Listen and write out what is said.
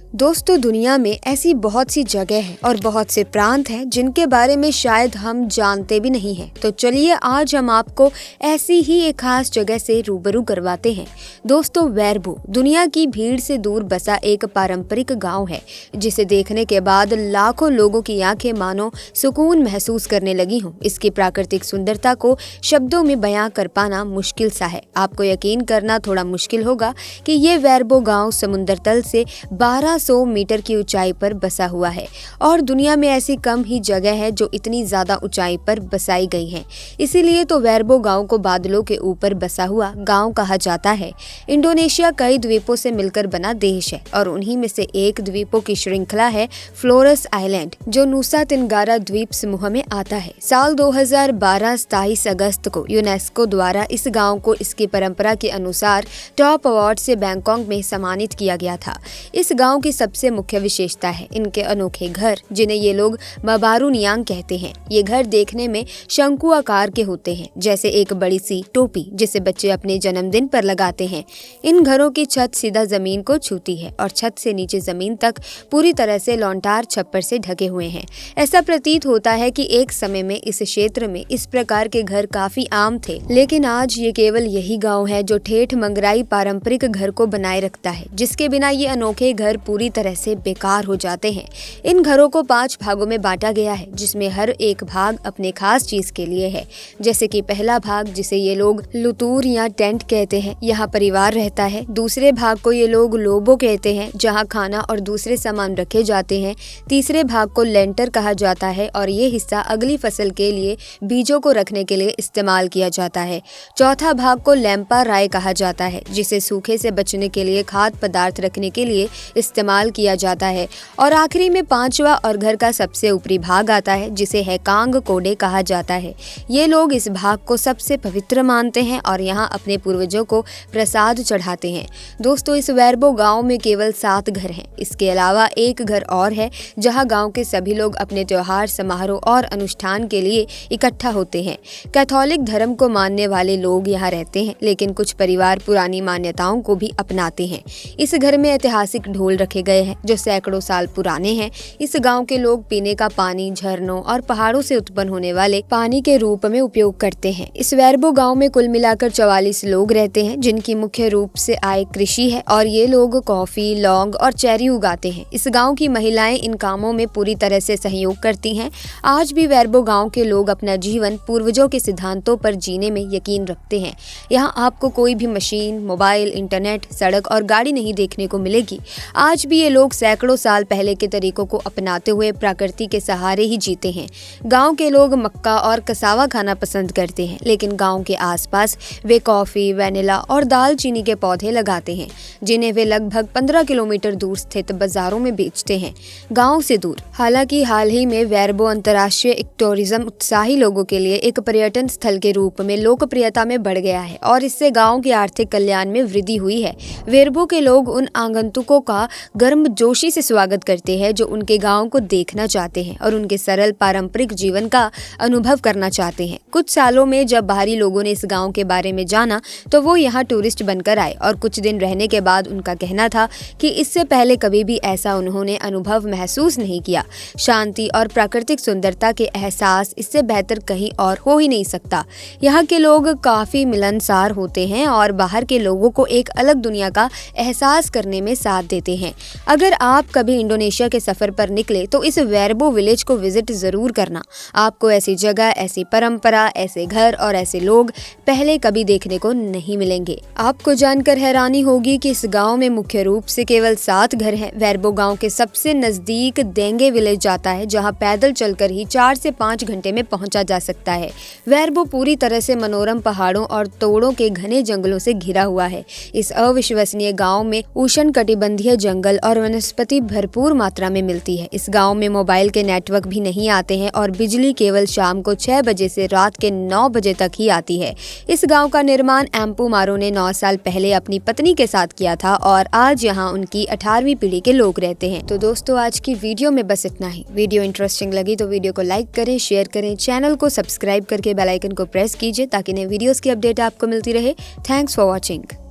दोस्तों, दुनिया में ऐसी बहुत सी जगह है और बहुत से प्रांत हैं जिनके बारे में शायद हम जानते भी नहीं हैं। तो चलिए आज हम आपको ऐसी ही एक खास जगह से रूबरू करवाते हैं। दोस्तों, वेरबो दुनिया की भीड़ से दूर बसा एक पारंपरिक गांव है जिसे देखने के बाद लाखों लोगों की आंखें मानो सुकून महसूस करने लगी हों। इसकी प्राकृतिक सुंदरता को शब्दों में बयां कर पाना मुश्किल सा है। आपको यकीन करना थोड़ा मुश्किल होगा कि ये वेरबो गांव समुद्र तल से 1200 मीटर की ऊंचाई पर बसा हुआ है और दुनिया में ऐसी कम ही जगह है जो इतनी ज्यादा ऊंचाई पर बसाई गई है। इसीलिए तो वेरबो गांव को बादलों के ऊपर बसा हुआ गांव कहा जाता है। इंडोनेशिया कई द्वीपों से मिलकर बना देश है और उन्हीं में से एक द्वीपों की श्रृंखला है फ्लोरेस आइलैंड, जो नुसा तेनगारा द्वीप समूह में आता है। साल 2012 27 अगस्त को यूनेस्को द्वारा इस गांव को इसकी परंपरा के अनुसार टॉप अवार्ड से बैंकॉक में सम्मानित किया गया था। इस गांव की सबसे मुख्य विशेषता है इनके अनोखे घर, जिन्हें ये लोग मबारू नियांग कहते हैं। ये घर देखने में शंकु आकार के होते हैं, जैसे एक बड़ी सी टोपी जिसे बच्चे अपने जन्मदिन पर लगाते हैं। इन घरों की छत सीधा जमीन को छूती है और छत से नीचे जमीन तक पूरी तरह से लौंटार छप्पर से ढके हुए हैं। ऐसा प्रतीत होता है कि एक समय में इस क्षेत्र में इस प्रकार के घर काफी आम थे, लेकिन आज ये केवल यही गांव है जो ठेठ मंगराई पारंपरिक घर को बनाए रखता है, जिसके बिना ये अनोखे घर पूरी तरह से बेकार हो जाते हैं। इन घरों को 5 भागों में बांटा गया है, जिसमें हर एक भाग अपने खास चीज के लिए है। जैसे कि पहला भाग, जिसे ये लोग लुतूर या टेंट कहते हैं, यहाँ परिवार रहता है। दूसरे भाग को ये लोग लोबो कहते हैं, जहाँ खाना और दूसरे सामान रखे जाते हैं। तीसरे भाग को लेंटर कहा जाता है और ये हिस्सा अगली फसल के लिए बीजों को रखने के लिए इस्तेमाल किया जाता है। चौथा भाग को लैंपा राय कहा जाता है, जिसे सूखे से बचने के लिए खाद्य पदार्थ रखने के लिए इस्तेमाल किया जाता है। और आखिरी में 5वां और घर का सबसे ऊपरी भाग आता है, जिसे हैकांग कोडे कहा जाता है। ये लोग इस भाग को सबसे पवित्र मानते हैं और यहाँ अपने पूर्वजों को प्रसाद चढ़ाते हैं। दोस्तों, इस वेरबो गांव में केवल 7 घर हैं। इसके अलावा एक घर और है जहाँ गांव के सभी लोग अपने त्योहार, समारोह और अनुष्ठान के लिए इकट्ठा होते हैं। कैथोलिक धर्म को मानने वाले लोग यहाँ रहते हैं, लेकिन कुछ परिवार पुरानी मान्यताओं को भी अपनाते हैं। इस घर में ऐतिहासिक ढोल रखे गए हैं जो सैकड़ों साल पुराने हैं। इस गांव के लोग पीने का पानी झरनों और पहाड़ों से उत्पन्न होने वाले पानी के रूप में उपयोग करते हैं। इस वेरबो गांव में कुल मिलाकर 44 लोग रहते हैं, जिनकी मुख्य रूप से आय कृषि है और ये लोग कॉफी, लौंग और चेरी उगाते हैं। इस गांव की महिलाएं इन कामों में पूरी तरह से सहयोग करती हैं। आज भी वेरबो गांव के लोग अपना जीवन पूर्वजों के सिद्धांतों पर जीने में यकीन रखते हैं। यहाँ आपको कोई भी मशीन, मोबाइल, इंटरनेट, सड़क और गाड़ी नहीं देखने को मिलेगी। आज भी ये लोग सैकड़ों साल पहले के तरीकों को अपनाते हुए प्रकृति के सहारे ही जीते हैं। गांव के लोग मक्का और कसावा खाना पसंद करते हैं, लेकिन गांव के आसपास वे कॉफी, वैनिला और दालचीनी के पौधे लगाते हैं, जिन्हें वे लगभग 15 किलोमीटर दूर स्थित बाजारों में बेचते हैं, गांव से दूर। हालांकि हाल ही में वेरबो अंतर्राष्ट्रीय इकोटूरिज्म उत्साही लोगों के लिए एक पर्यटन स्थल के रूप में लोकप्रियता में बढ़ गया है और इससे गांव के आर्थिक कल्याण में वृद्धि हुई है। वेरबो के लोग उन आगंतुकों का गर्मजोशी से स्वागत करते हैं जो उनके गांव को देखना चाहते हैं और उनके सरल पारंपरिक जीवन का अनुभव करना चाहते हैं। कुछ सालों में जब बाहरी लोगों ने इस गांव के बारे में जाना तो वो यहाँ टूरिस्ट बनकर आए और कुछ दिन रहने के बाद उनका कहना था कि इससे पहले कभी भी ऐसा उन्होंने अनुभव महसूस नहीं किया। शांति और प्राकृतिक सुंदरता के एहसास इससे बेहतर कहीं और हो ही नहीं सकता। यहाँ के लोग काफी मिलनसार होते हैं और बाहर के लोगों को एक अलग दुनिया का एहसास करने में साथ देते हैं। अगर आप कभी इंडोनेशिया के सफर पर निकले तो इस वेरबो विलेज को विजिट जरूर करना। आपको ऐसी जगह, ऐसी परंपरा, ऐसे घर और ऐसे लोग पहले कभी देखने को नहीं मिलेंगे। आपको जानकर हैरानी होगी कि इस गांव में मुख्य रूप से केवल 7 घर हैं। वेरबो गांव के सबसे नजदीक देंगे विलेज जाता है, जहां पैदल चलकर ही 4 से 5 घंटे में पहुंचा जा सकता है। वेरबो पूरी तरह से मनोरम पहाड़ों और तोड़ों के घने जंगलों से घिरा हुआ है। इस अविश्वसनीय गांव में उष्णकटिबंधीय जंगल और वनस्पति भरपूर मात्रा में मिलती है। इस गांव में मोबाइल के नेटवर्क भी नहीं आते हैं और बिजली केवल शाम को 6 बजे से रात के 9 बजे तक ही आती है। इस गांव का निर्माण एम्पू मारो ने 9 साल पहले अपनी पत्नी के साथ किया था और आज यहाँ उनकी 18वीं पीढ़ी के लोग रहते हैं। तो दोस्तों, आज की वीडियो में बस इतना ही। वीडियो इंटरेस्टिंग लगी तो वीडियो को लाइक करें, शेयर करें, चैनल को सब्सक्राइब करके बेल आइकन को प्रेस कीजिए ताकि नए वीडियोस की अपडेट आपको मिलती रहे। Thanks for watching.